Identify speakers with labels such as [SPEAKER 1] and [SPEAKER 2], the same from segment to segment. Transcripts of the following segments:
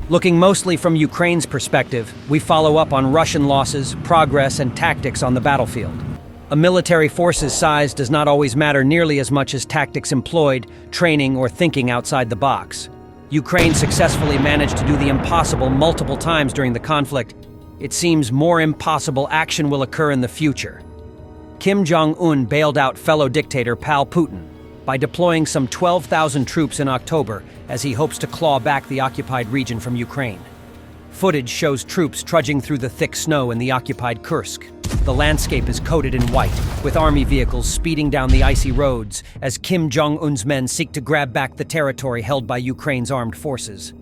[SPEAKER 1] Looking mostly from Ukraine's perspective, we follow up on Russian losses, progress, and tactics on the battlefield. A military force's size does not always matter nearly as much as tactics employed, training, or thinking outside the box. Ukraine successfully managed to do the impossible multiple times during the conflict. It seems more impossible action will occur in the future. Kim Jong-un bailed out fellow dictator Pal Putin by deploying some 12,000 troops in October as he hopes to claw back the occupied region from Ukraine. Footage shows troops trudging through the thick snow in the occupied Kursk. The landscape is coated in white, with army vehicles speeding down the icy roads as Kim Jong-un's men seek to grab back the territory held by Ukraine's armed forces.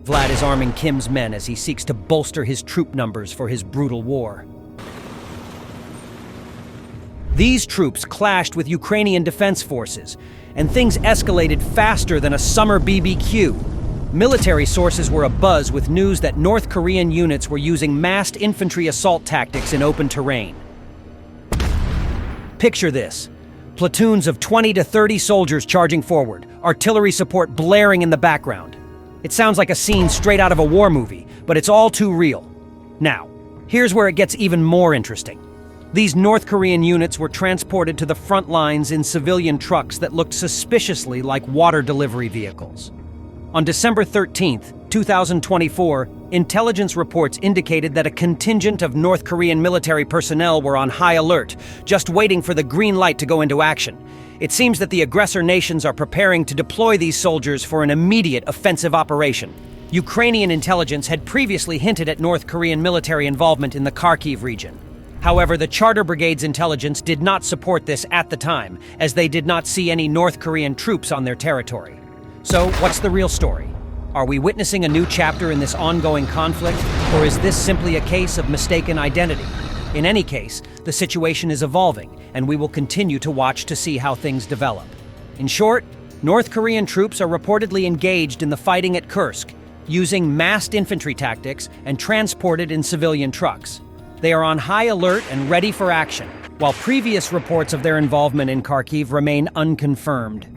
[SPEAKER 1] Vlad is arming Kim's men as he seeks to bolster his troop numbers for his brutal war. These troops clashed with Ukrainian defense forces, and things escalated faster than a summer BBQ. Military sources were abuzz with news that North Korean units were using massed infantry assault tactics in open terrain. Picture this: platoons of 20 to 30 soldiers charging forward, artillery support blaring in the background. It sounds like a scene straight out of a war movie, but it's all too real. Now, here's where it gets even more interesting. These North Korean units were transported to the front lines in civilian trucks that looked suspiciously like water delivery vehicles. On December 13, 2024, intelligence reports indicated that a contingent of North Korean military personnel were on high alert, just waiting for the green light to go into action. It seems that the aggressor nations are preparing to deploy these soldiers for an immediate offensive operation. Ukrainian intelligence had previously hinted at North Korean military involvement in the Kharkiv region. However, the Charter Brigade's intelligence did not support this at the time, as they did not see any North Korean troops on their territory. So, what's the real story? Are we witnessing a new chapter in this ongoing conflict, or is this simply a case of mistaken identity? In any case, the situation is evolving, and we will continue to watch to see how things develop. In short, North Korean troops are reportedly engaged in the fighting at Kursk, using massed infantry tactics and transported in civilian trucks. They are on high alert and ready for action, while previous reports of their involvement in Kharkiv remain unconfirmed.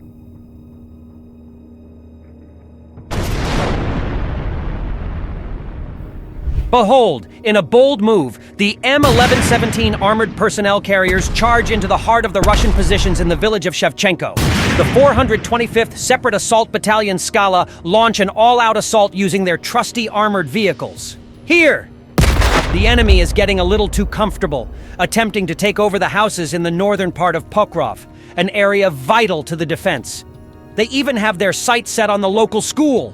[SPEAKER 1] Behold, in a bold move, the M1117 armored personnel carriers charge into the heart of the Russian positions in the village of Shevchenko. The 425th Separate Assault Battalion Skala launch an all-out assault using their trusty armored vehicles. Here! The enemy is getting a little too comfortable, attempting to take over the houses in the northern part of Pokrov, an area vital to the defense. They even have their sights set on the local school,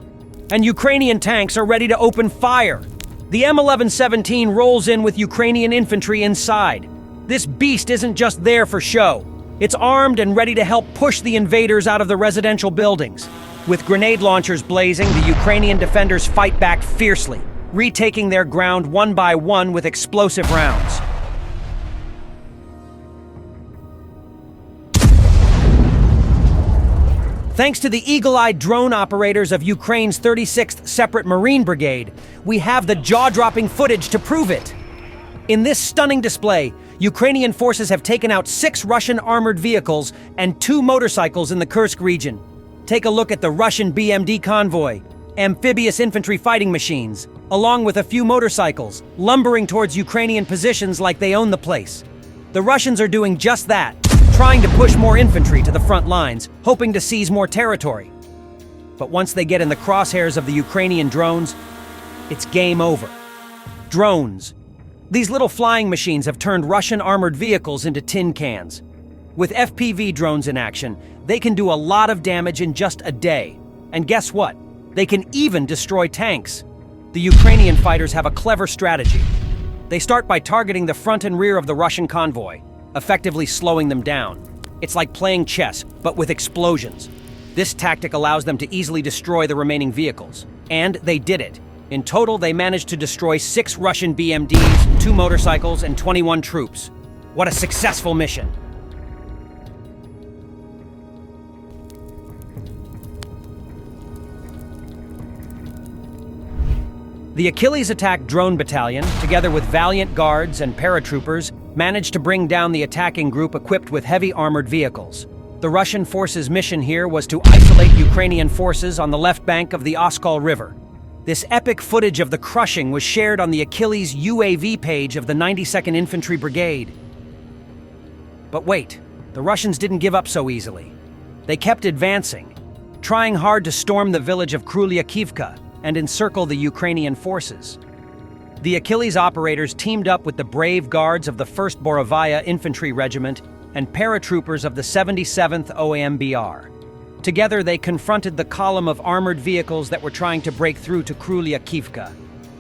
[SPEAKER 1] and Ukrainian tanks are ready to open fire. The M1117 rolls in with Ukrainian infantry inside. This beast isn't just there for show. It's armed and ready to help push the invaders out of the residential buildings. With grenade launchers blazing, the Ukrainian defenders fight back fiercely, retaking their ground one by one with explosive rounds. Thanks to the eagle-eyed drone operators of Ukraine's 36th Separate Marine Brigade, we have the jaw-dropping footage to prove it. In this stunning display, Ukrainian forces have taken out 6 Russian armored vehicles and 2 motorcycles in the Kursk region. Take a look at the Russian BMD convoy, amphibious infantry fighting machines, along with a few motorcycles, lumbering towards Ukrainian positions like they own the place. The Russians are doing just that, trying to push more infantry to the front lines, hoping to seize more territory. But once they get in the crosshairs of the Ukrainian drones, it's game over. Drones. These little flying machines have turned Russian armored vehicles into tin cans. With FPV drones in action, they can do a lot of damage in just a day. And guess what? They can even destroy tanks. The Ukrainian fighters have a clever strategy. They start by targeting the front and rear of the Russian convoy, effectively slowing them down. It's like playing chess, but with explosions. This tactic allows them to easily destroy the remaining vehicles. And they did it. In total, they managed to destroy 6 Russian BMDs, 2 motorcycles, and 21 troops. What a successful mission! The Achilles Attack Drone Battalion, together with valiant guards and paratroopers, managed to bring down the attacking group equipped with heavy armored vehicles. The Russian forces' mission here was to isolate Ukrainian forces on the left bank of the Oskol River. This epic footage of the crushing was shared on the Achilles UAV page of the 92nd Infantry Brigade. But wait, the Russians didn't give up so easily. They kept advancing, trying hard to storm the village of Krylyakivka and encircle the Ukrainian forces. The Achilles operators teamed up with the brave guards of the 1st Borovaya Infantry Regiment and paratroopers of the 77th OAMBR. Together, they confronted the column of armored vehicles that were trying to break through to Krylyakivka.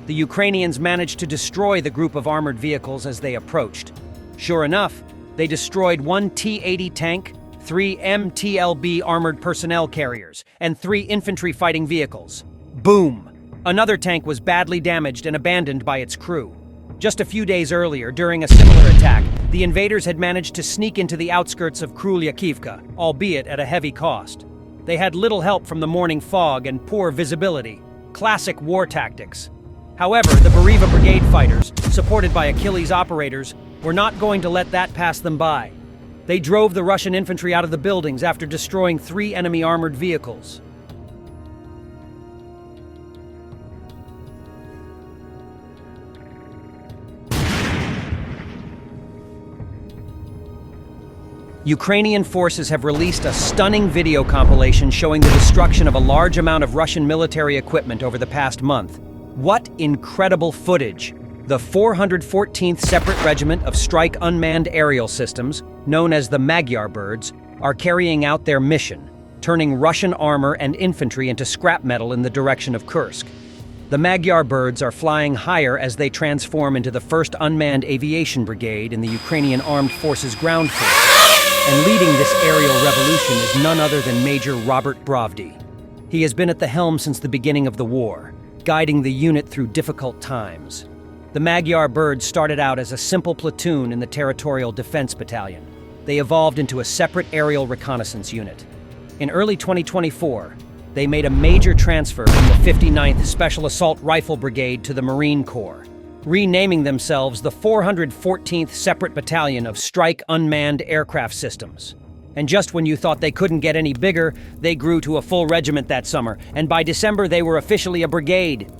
[SPEAKER 1] The Ukrainians managed to destroy the group of armored vehicles as they approached. Sure enough, they destroyed one T-80 tank, 3 MTLB armored personnel carriers, and 3 infantry fighting vehicles. Boom! Another tank was badly damaged and abandoned by its crew. Just a few days earlier, during a similar attack, the invaders had managed to sneak into the outskirts of Krylyakivka, albeit at a heavy cost. They had little help from the morning fog and poor visibility. Classic war tactics. However, the Beriva Brigade fighters, supported by Achilles operators, were not going to let that pass them by. They drove the Russian infantry out of the buildings after destroying 3 enemy armored vehicles. Ukrainian forces have released a stunning video compilation showing the destruction of a large amount of Russian military equipment over the past month. What incredible footage! The 414th Separate Regiment of Strike Unmanned Aerial Systems, known as the Magyar Birds, are carrying out their mission, turning Russian armor and infantry into scrap metal in the direction of Kursk. The Magyar Birds are flying higher as they transform into the 1st Unmanned Aviation Brigade in the Ukrainian Armed Forces Ground Force. And leading this aerial revolution is none other than Major Robert Brovdy. He has been at the helm since the beginning of the war, guiding the unit through difficult times. The Magyar Birds started out as a simple platoon in the Territorial Defense Battalion. They evolved into a separate aerial reconnaissance unit. In early 2024, they made a major transfer from the 59th Special Assault Rifle Brigade to the Marine Corps, renaming themselves the 414th Separate Battalion of Strike Unmanned Aircraft Systems. And just when you thought they couldn't get any bigger, they grew to a full regiment that summer, and by December they were officially a brigade.